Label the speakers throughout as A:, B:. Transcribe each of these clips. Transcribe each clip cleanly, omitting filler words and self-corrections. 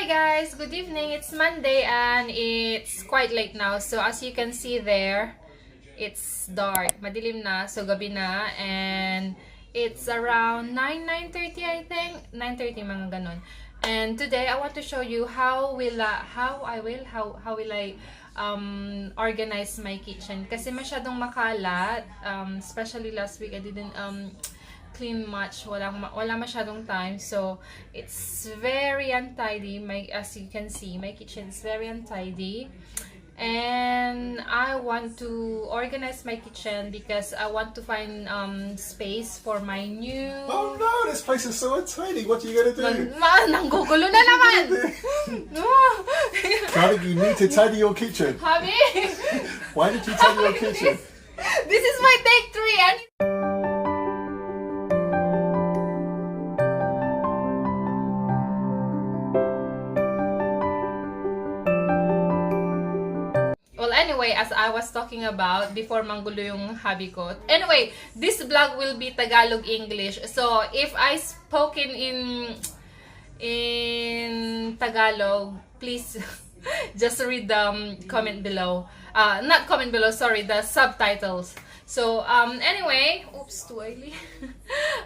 A: Hi guys, good evening. It's Monday and it's quite late now. So as you can see there, it's dark. Madilim na, so gabi na, and it's around 9:30 I think. 9:30 mga ganon. And today I want to show you how will I organize my kitchen kasi masyadong makalat. Especially last week I didn't clean much, wala masyadong time, so it's very untidy. As you can see, my kitchen is very untidy, and I want to organize my kitchen because I want to find space for my new...
B: Oh no, this place is so untidy. What are you gonna do?
A: Nanggugulo na naman.
B: Darling, you need to tidy your kitchen.
A: Habi,
B: Why did you tidy your kitchen?
A: this is my take 3 and anyway, as I was talking about before manggulo yung hobby ko. Anyway, this vlog will be Tagalog English. So if I spoken in Tagalog, please just read the comment below. Not comment below, sorry, the subtitles. So anyway, oops, too early.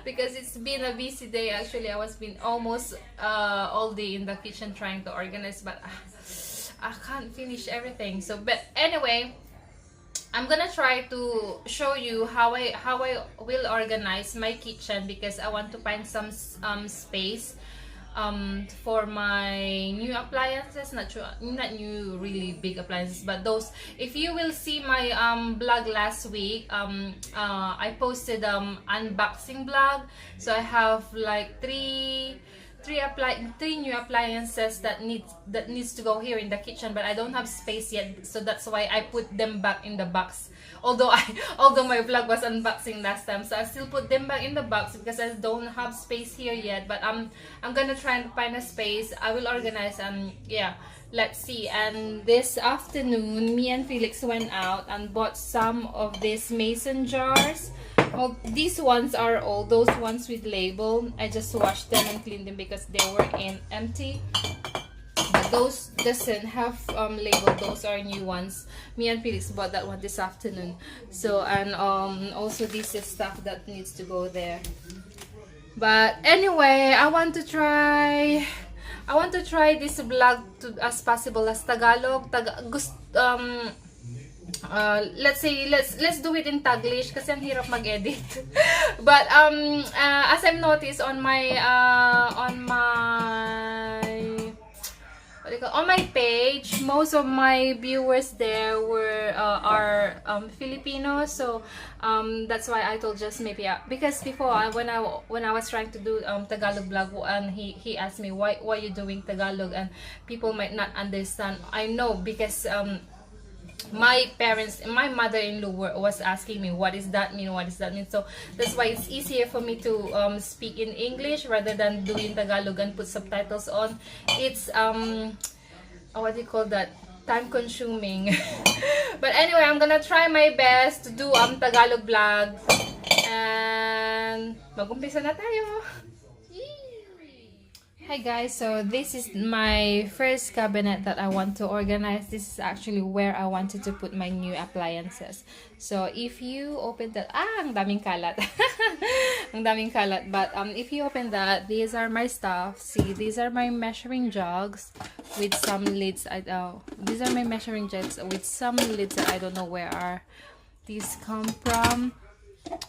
A: Because it's been a busy day. Actually, I was been almost all day in the kitchen trying to organize, but I can't finish everything. So, but anyway, I'm gonna try to show you how I will organize my kitchen because I want to find some space for my new appliances. Not new really big appliances, but those. If you will see my blog last week, I posted unboxing blog. So I have like three new appliances that needs to go here in the kitchen, but I don't have space yet, so that's why I put them back in the box. Although my vlog was unboxing last time, so I still put them back in the box because I don't have space here yet. But I'm gonna try and find a space. I will organize, and yeah, let's see. And this afternoon, me and Felix went out and bought some of these mason jars. Well, these ones are old, those ones with label. I just washed them and cleaned them because they were empty. But those doesn't have label. Those are new ones. Me and Felix bought that one this afternoon. So, and also this is stuff that needs to go there. But anyway, I want to try this vlog to as possible as Tagalog. Let's do it in Taglish kasi ang hirap mag-edit. But as I've noticed on my page, most of my viewers there are Filipino, so that's why I told just maybe because before when I was trying to do Tagalog vlog, and he asked me why you doing Tagalog, and people might not understand. I know because my mother-in-law was asking me what does that mean, so that's why it's easier for me to speak in English rather than doing Tagalog and put subtitles on. It's what do you call that, time consuming. But anyway, I'm gonna try my best to do Tagalog vlog, and mag-umpisa na tayo. Hi guys, so this is my first cabinet that I want to organize. This is actually where I wanted to put my new appliances. So if you open that, ang daming kalat. Ang daming kalat. But if you open that, these are my stuff. See, these are my measuring jugs with some lids. These are my measuring jugs with some lids that I don't know where are these come from.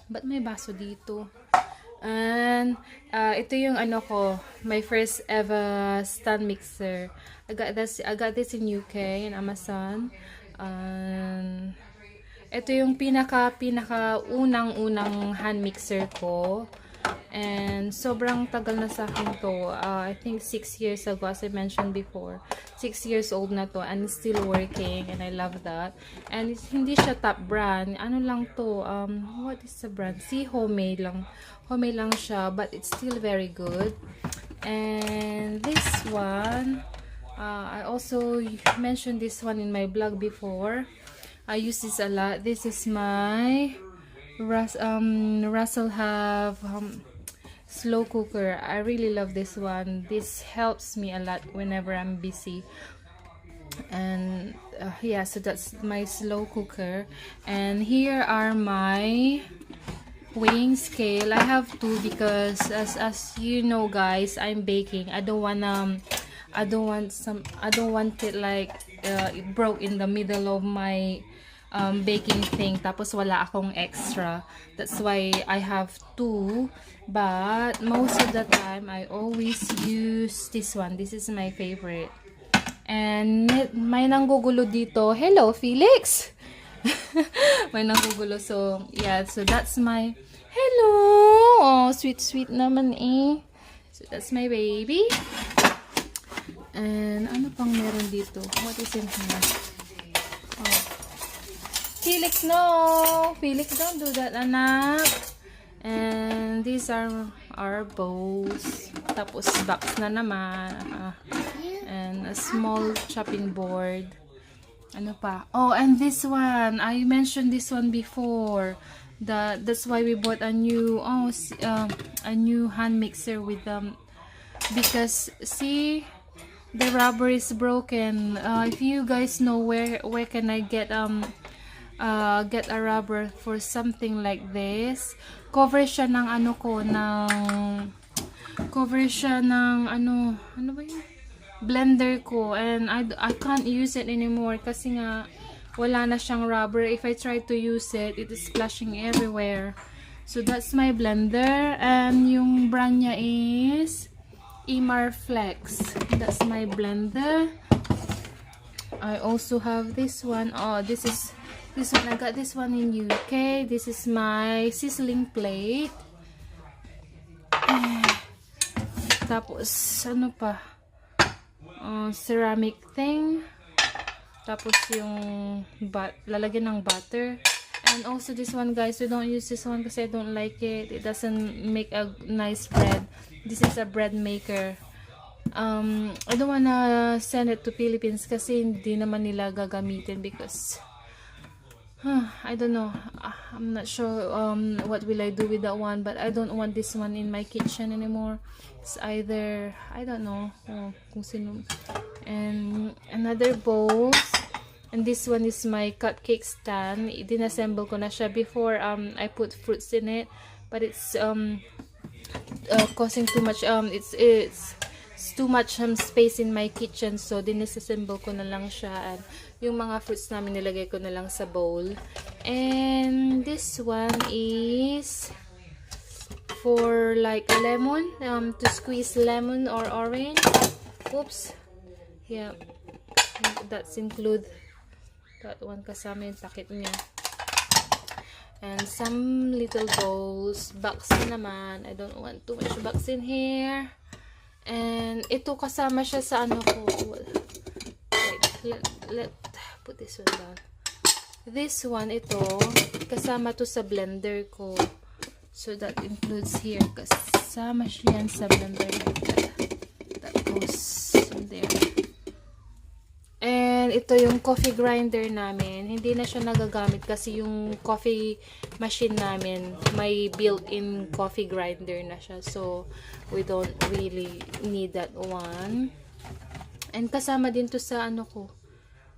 A: But may baso dito. And ito yung my first ever stand mixer. I got this in UK, in Amazon. And ito yung pinaka unang hand mixer ko. And sobrang tagal na sa akin to. I think 6 years ago, as I mentioned before. 6 years old na to, and still working, and I love that. And hindi siya top brand. Ano lang to? What is the brand? Homemade lang. Homemade lang siya, but it's still very good. And this one, I also mentioned this one in my blog before. I use this a lot. This is my Russell have slow cooker. I really love this one. This helps me a lot whenever I'm busy. And yeah, so that's my slow cooker. And here are my weighing scale. I have two because as you know guys, I'm baking. I don't want it like it broke in the middle of my baking thing tapos wala akong extra. That's why I have two, but most of the time I always use this one. This is my favorite. And may nanggugulo dito. Hello, Felix! May nanggugulo. So, yeah. So, that's my... Hello! Oh, sweet naman eh. So, that's my baby. And, ano pang meron dito? What is in here? Oh. Felix, no! Felix, don't do that, anak. And, these are our bowls. Tapos, box na naman. And a small chopping board. Ano pa? Oh, and this one. I mentioned this one before. That's why we bought a new hand mixer with because see, the rubber is broken. If you guys know where can I get a rubber for something like this? Cover siya ng ano ba yun? Blender ko, and I can't use it anymore kasi nga wala na siyang rubber. If I try to use it, it is splashing everywhere. So that's my blender, and yung brand niya is Emar Flex. That's my blender. I also have this one. Oh, this one. I got this one in UK. This is my sizzling plate. Tapos ano pa? Ceramic thing. Tapos yung lalagyan ng butter. And also this one guys, we don't use this one kasi I don't like it. It doesn't make a nice bread. This is a bread maker. I don't wanna send it to Philippines kasi hindi naman nila gagamitin because I don't know. I'm not sure what will I do with that one, but I don't want this one in my kitchen anymore. It's either, I don't know, kung sino. And another bowl. And this one is my cupcake stand. Dinassemble ko na siya before. I put fruits in it, but it's causing too much. It's too much space in my kitchen, so dinassemble ko na lang siya. And yung mga fruits namin nilagay ko na lang sa bowl. And this one is for like lemon, to squeeze lemon or orange. Oops. Yeah. That's include that one kasama yung takip niya. And some little bowls. Box na naman. I don't want too much box in here. And ito kasama siya sa ano ko. Wait, let put this one down. This one, ito, kasama to sa blender ko. So that includes here. Kasama siya yan sa blender. That goes in there. And ito yung coffee grinder namin. Hindi na siya nagagamit kasi yung coffee machine namin may built-in coffee grinder na siya. So, we don't really need that one. And kasama din to sa ano ko,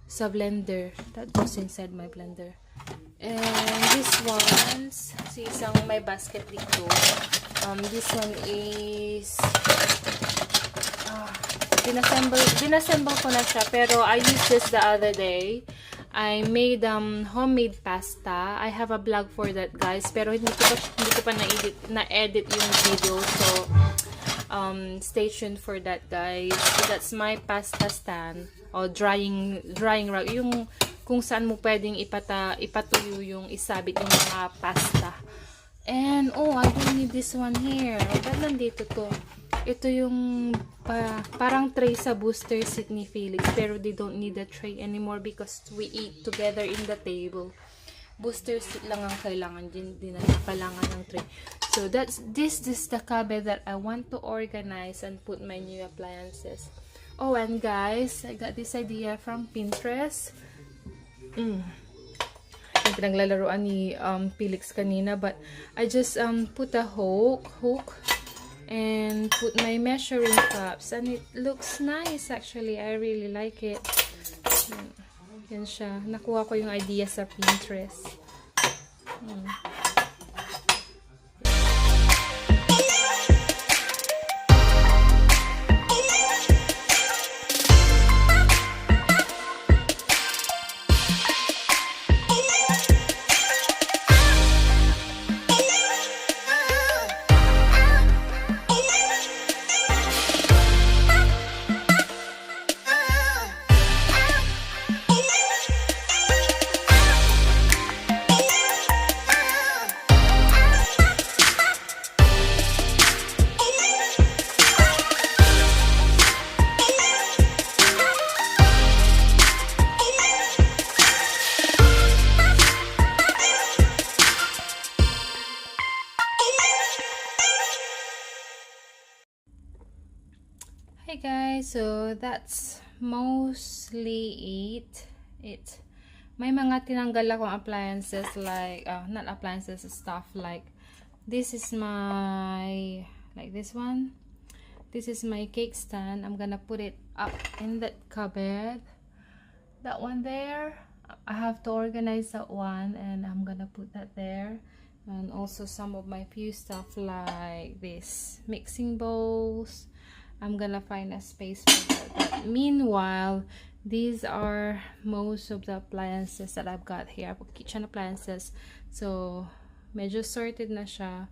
A: sa blender. That goes inside my blender. And this ones, si isang may basket dito. This one is dinassemble ko na siya, pero I used this the other day. I made homemade pasta. I have a blog for that guys, pero hindi ko pa na-edit yung video. So stay tuned for that guys. So that's my pasta stand or drying rack, yung kung saan mo pwedeng ipatuyo yung isabit yung mga pasta. And oh, I don't need this one here. Ba't nandito to? Ito yung parang tray sa booster seat ni Felix, pero they don't need a tray anymore because we eat together in the table. Booster seat lang ang kailangan, hindi na kailangan ng tray. So this is the cabinet that I want to organize and put my new appliances. Oh, and guys, I got this idea from Pinterest. Yung pinaglalaroan ni Felix kanina, but I just put a hook and put my measuring cups, and it looks nice actually. I really like it. Yan siya. Nakuha ko yung idea sa Pinterest. Hey guys, so that's mostly it. May mga tinanggal akong appliances like not appliances, stuff like this is my, like this one. This is my cake stand. I'm gonna put it up in that cupboard. That one there, I have to organize that one, and I'm gonna put that there. And also some of my few stuff like this mixing bowls. I'm gonna find a space for that. But meanwhile, these are most of the appliances that I've got here, kitchen appliances. So medyo sorted na siya.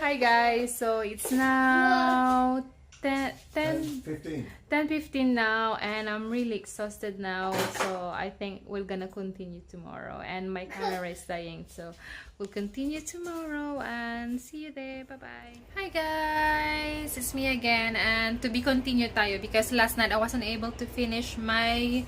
A: Hi guys, so it's now 10:15 now, and I'm really exhausted now, so I think we're gonna continue tomorrow, and my camera is dying, so we'll continue tomorrow and see you there. Bye bye. Hi guys, it's me again, and to be continued tayo because last night I wasn't able to finish my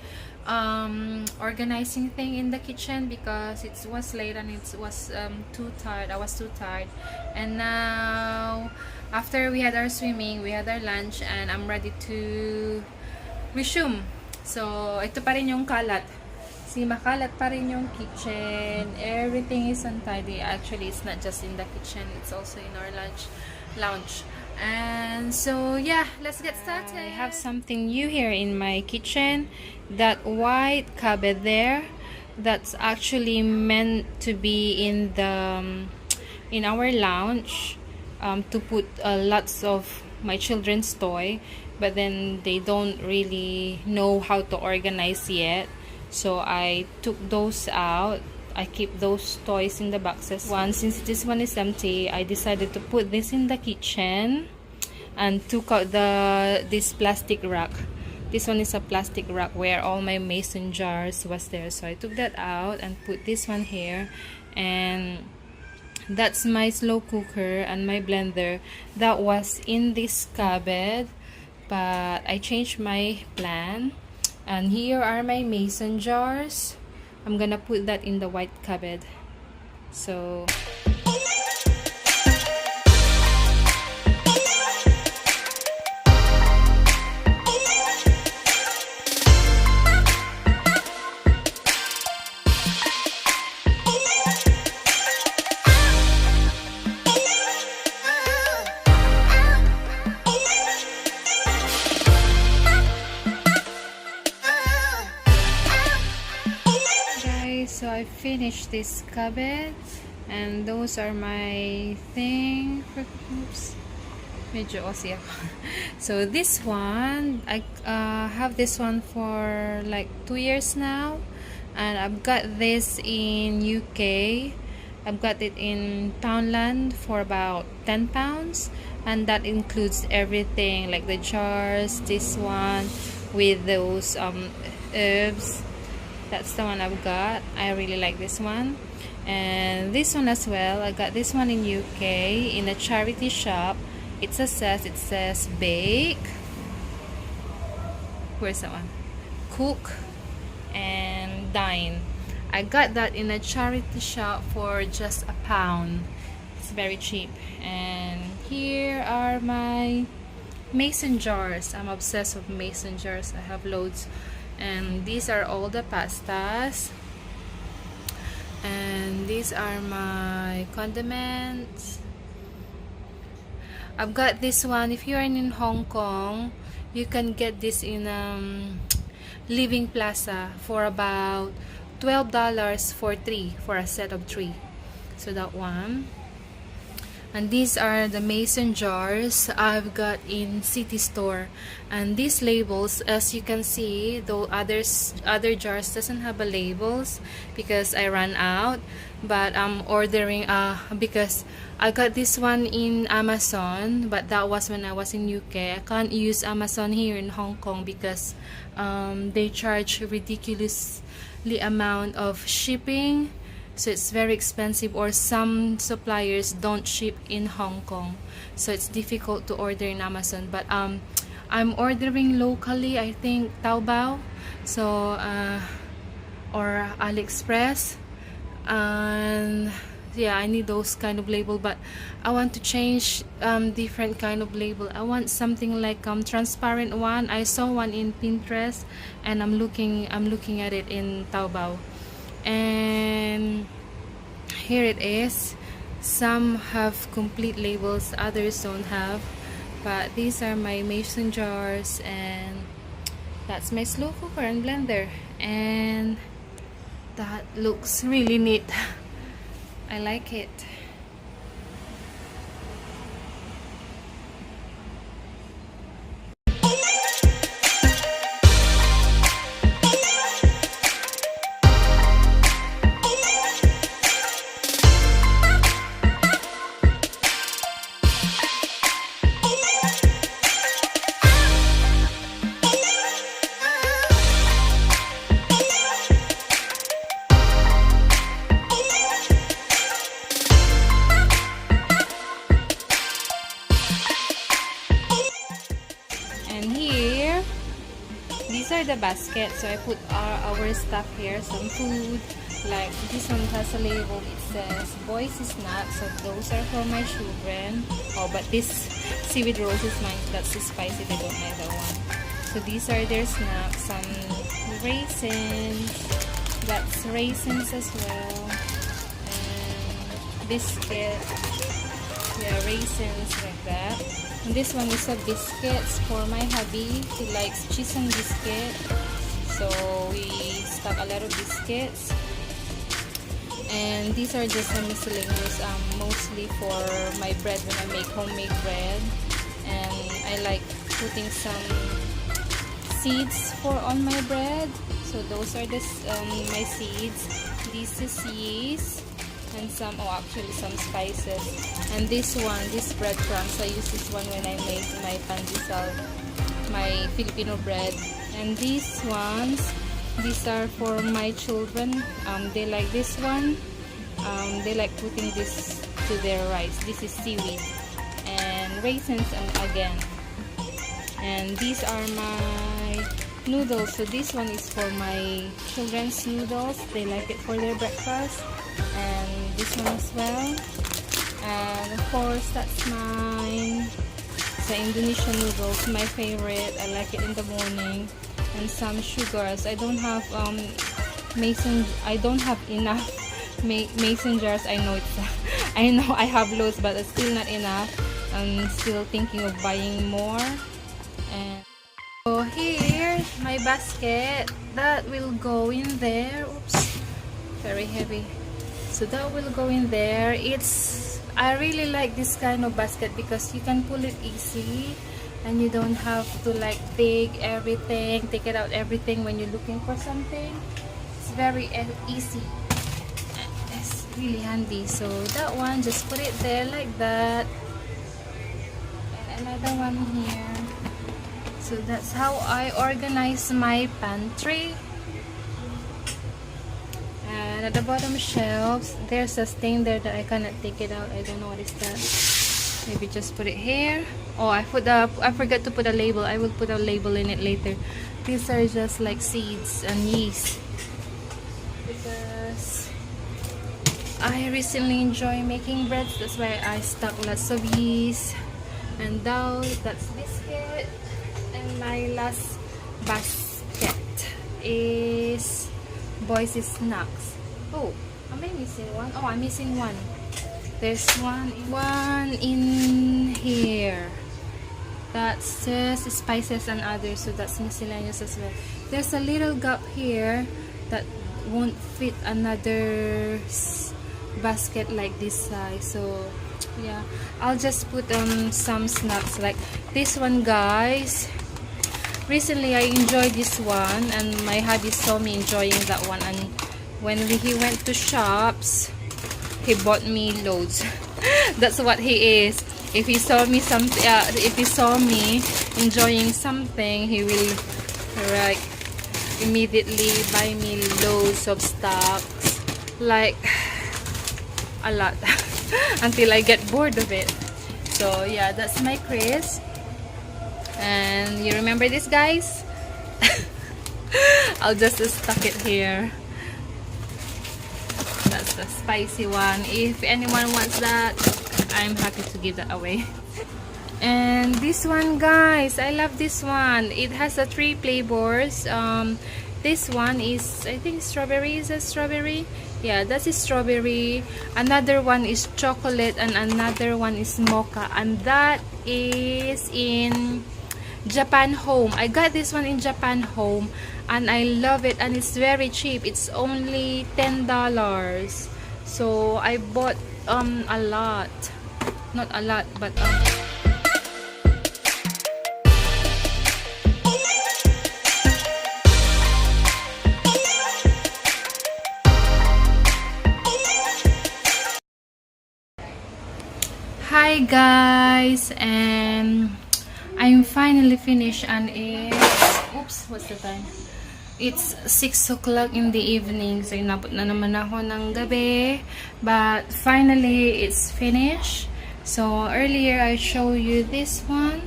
A: organizing thing in the kitchen because it was late and it was too tired. I was too tired, and now after we had our swimming, we had our lunch, and I'm ready to resume. So ito pa rin yung kalat. See, makalat pa rin yung kitchen. Everything is untidy. Actually, it's not just in the kitchen, it's also in our lounge. And so yeah, let's get started. I have something new here in my kitchen. That white cupboard there, that's actually meant to be in the in our lounge, to put lots of my children's toy, but then they don't really know how to organize yet, so I took those out. I keep those toys in the boxes. Since this one is empty, I decided to put this in the kitchen and took out this plastic rack. This one is a plastic rack where all my mason jars was there, so I took that out and put this one here. And that's my slow cooker and my blender that was in this cupboard, but I changed my plan, and here are my mason jars. I'm gonna put that in the white cupboard. So I finished this cupboard, and those are my thing. Oops, medyo OC ako. So this one, I have this one for like 2 years now, and I've got this in UK. I've got it in Poundland for about £10, and that includes everything like the jars, this one with those herbs. That's the one I've got. I really like this one, and this one as well. I got this one in UK in a charity shop. It says bake. Where's that one? Cook and dine. I got that in a charity shop for just £1. It's very cheap. And here are my mason jars. I'm obsessed with mason jars. I have loads. And these are all the pastas, and these are my condiments. I've got this one. If you're in Hong Kong, you can get this in Living Plaza for about $12 for a set of 3. So that one. And these are the mason jars I've got in City Store. And these labels, as you can see, though other jars doesn't have a labels because I ran out. But I'm ordering because I got this one in Amazon, but that was when I was in UK. I can't use Amazon here in Hong Kong because they charge ridiculously amount of shipping. So it's very expensive, or some suppliers don't ship in Hong Kong, so it's difficult to order in Amazon. But I'm ordering locally, I think Taobao, so or AliExpress. And yeah, I need those kind of label, but I want to change different kind of label. I want something like transparent one. I saw one in Pinterest, and I'm looking at it in Taobao. And here it is. Some have complete labels, others don't have, but these are my mason jars, and that's my slow cooker and blender, and that looks really neat. I like it. And here, these are the baskets. So I put our stuff here, some food. Like this one has a label. It says boys snacks. So those are for my children. Oh, but this seaweed rolls is mine. That's so spicy. They don't like that one. So these are their snacks. Some raisins. That's raisins as well. And biscuit. Yeah, raisins like that. And this one is a biscuits for my hubby. He likes cheese and biscuit, so we stock a lot of biscuits. And these are just some miscellaneous, mostly for my bread when I make homemade bread. And I like putting some seeds on my bread. So those are my seeds. This is yeast. And some spices. And this breadcrumbs, I use this one when I make my pandesal, my Filipino bread. And these ones, these are for my children. They like this one. They like putting this to their rice. This is seaweed and raisins, and again. And these are my noodles. So this one is for my children's noodles. They like it for their breakfast. And this one as well. And of course, that's mine. The Indonesian noodles, my favorite. I like it in the morning. And some sugars. I don't have enough mason jars. I know I have loads, but it's still not enough. I'm still thinking of buying more. And so here, my basket that will go in there. Oops, very heavy. So that will go in there. I really like this kind of basket because you can pull it easy, and you don't have to like take it out everything when you're looking for something. It's very easy. It's really handy. So that one, just put it there like that. And another one here. So that's how I organize my pantry. And at the bottom shelves, there's a stain there that I cannot take it out. I don't know what is that. Maybe just put it here. Oh, I forgot to put a label. I will put a label in it later. These are just like seeds and yeast, because I recently enjoy making breads. That's why I stock lots of yeast. And dough, that's biscuit. And my last basket is boys' snacks. Oh, am I missing one? Oh, I'm missing one. There's one in here. That's just spices and others, so that's miscellaneous as well. There's a little gap here that won't fit another basket like this size, so yeah, I'll just put some snacks like this one, guys. Recently I enjoyed this one, and my hubby saw me enjoying that one, and when he went to shops, he bought me loads. That's what he is. If he saw me if he saw me enjoying something, he will like immediately buy me loads of stocks, like a lot, until I get bored of it. So yeah, that's my Chris. And you remember this, guys? I'll just stuck it here. That's the spicy one. If anyone wants that, I'm happy to give that away. And this one, guys, I love this one. It has the 3 flavors. This one is, I think, strawberry. Is a strawberry? Yeah, that's a strawberry. Another one is chocolate, and another one is mocha, and that is in Japan Home. I got this one in Japan Home, and I love it, and it's very cheap. It's only $10. So I bought a lot. Not a lot, but hi guys, and I'm finally finished, and it's, oops, what's the time? It's 6 o'clock in the evening, so inabot na naman ako ng gabi, but finally it's finished. So earlier I showed you this one,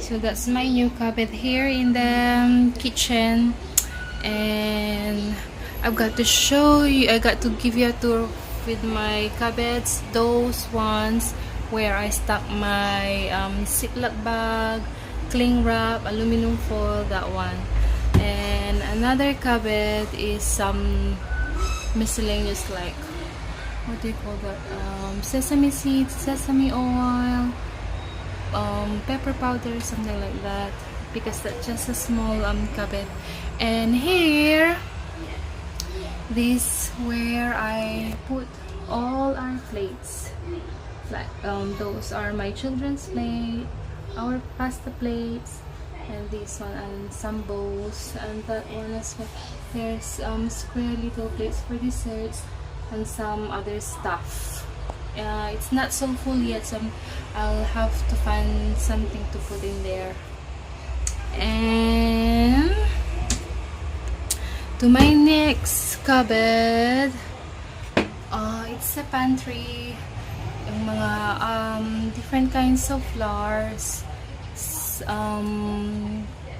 A: so that's my new cupboard here in the kitchen, and I've got to show you, I got to give you a tour with my cupboards. Those ones where I stuck my Ziploc bag, cling wrap, aluminum foil, that one. And another cupboard is some miscellaneous, like, what do you call that? Sesame seeds, sesame oil, pepper powder, something like that, because that's just a small cupboard. And here, this where I put all our plates. Like those are my children's plate, our pasta plates, and this one, and some bowls, and that one as well. There's square little plates for desserts and some other stuff. It's not so full yet, so I'll have to find something to put in there. And to my next cupboard, it's a pantry. Yung mga different kinds of flours,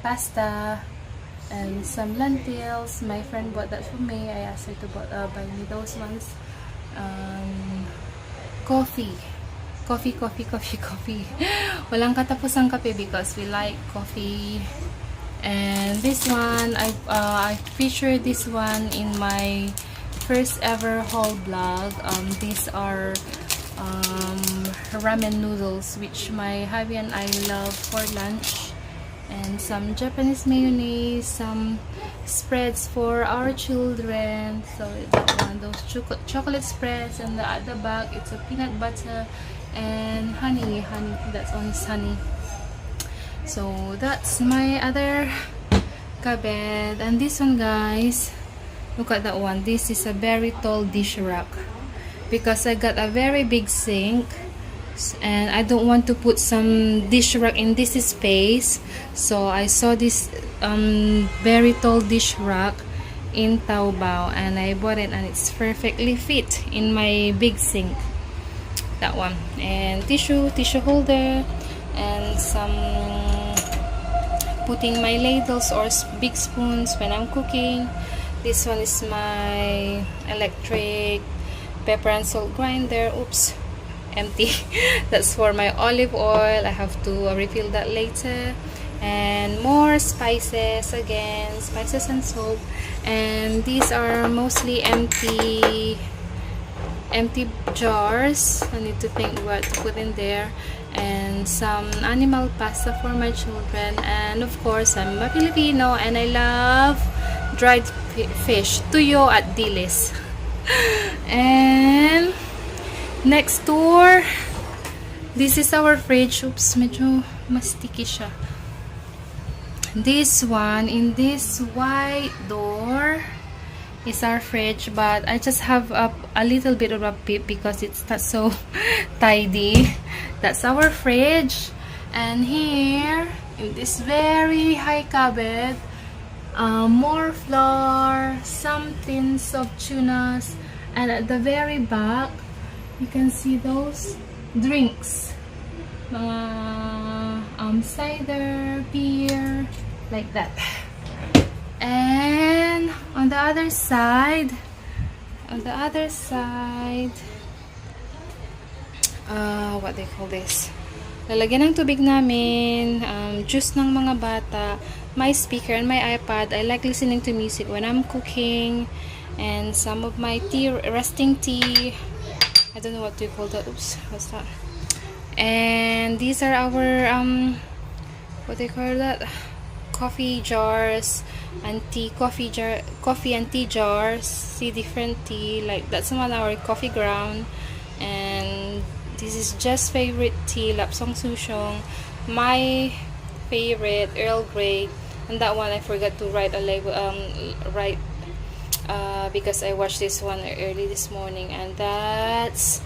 A: pasta, and some lentils. My friend bought that for me. I asked her to buy me those ones. Coffee. Walang katapusang kape because we like coffee. And this one, I featured this one in my first ever haul vlog. These are ramen noodles, which my hubby and I love for lunch, and some Japanese mayonnaise, some spreads for our children. So that one, those chocolate spreads, and at the back it's a peanut butter and honey. That's on honey. So that's my other cupboard. And this one, guys, look at that one. This is a very tall dish rack, because I got a very big sink, and I don't want to put some dish rack in this space. So I saw this very tall dish rack in Taobao, and I bought it, and it's perfectly fit in my big sink. That one. And tissue holder, and some putting my ladles or big spoons when I'm cooking. This one is my electric pepper and salt grinder. Oops, empty. That's for my olive oil. I have to refill that later. And more spices, again, spices and salt. And these are mostly empty empty jars. I need to think what to put in there. And some animal pasta for my children. And of course, I'm a Filipino and I love dried fish. Tuyo at dilis. And next door, this is our fridge. Oops, medyo mas sticky siya. This one, in this white door, is our fridge, but I just have a little bit of a peep because it's not so tidy. That's our fridge. And here, in this very high cupboard, more flour, some tins of tunas, and at the very back, you can see those drinks. Cider, beer, like that. And on the other side, what they call this? Lalagyan ng tubig namin, juice ng mga bata, my speaker and my iPad. I like listening to music when I'm cooking, and some of my tea, resting tea. I don't know what to call that. Oops, what's that? And these are our what they call that? Coffee jars and coffee and tea jars. See different tea, like that's one our coffee ground. And this is just favorite tea, lapsang susyong, my favorite Earl Grey, and that one I forgot to write a label, because I watched this one early this morning. And that's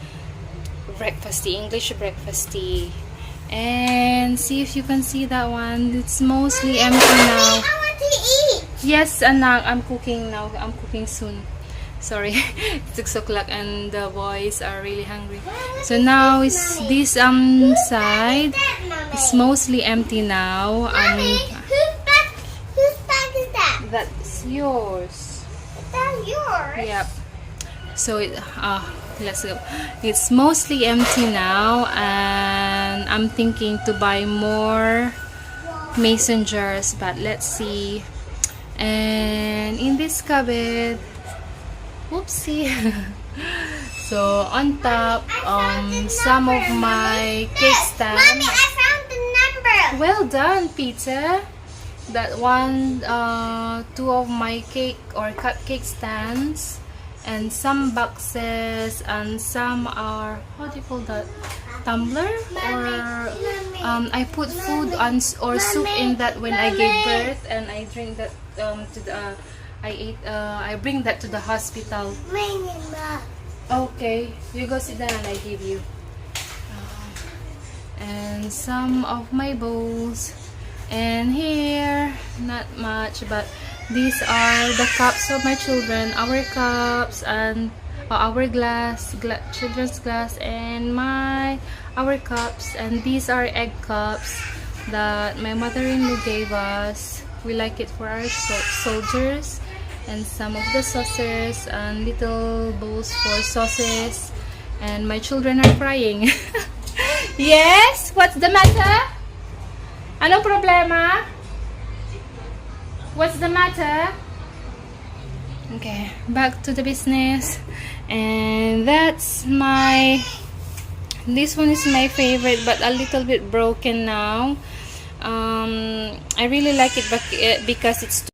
A: breakfast tea, English breakfast tea. And see if you can see that one. It's mostly empty now.
C: I want to eat.
A: Yes, anak, I'm cooking now. I'm cooking soon. Sorry, it's 6 o'clock and the boys are really hungry. So now is this side is mostly empty now.
C: Mommy, whose bag is that?
A: That's yours.
C: That's yours.
A: Yep. So let's go. It's mostly empty now, and I'm thinking to buy more mason jars, but let's see. And in this cupboard, whoopsie. So on top, some of my cake stand.
C: Mommy, I found the number.
A: Well done, Peter. That one, 2 of my cake or cupcake stands, and some boxes, and some are, how do you call that, tumbler, or I put food on or soup in that when I gave birth, and I drink that to the I bring that to the hospital. Okay, you go sit down and I give you. And some of my bowls, and here not much, but these are the cups of my children, our cups, and our children's glass, and our cups. And these are egg cups that my mother-in-law gave us. We like it for our soldiers. And some of the saucers and little bowls for sauces. And my children are crying. Yes? What's the matter? Anong problema? What's the matter? Okay, back to the business. And that's this one is my favorite, but a little bit broken now. I really like it because it's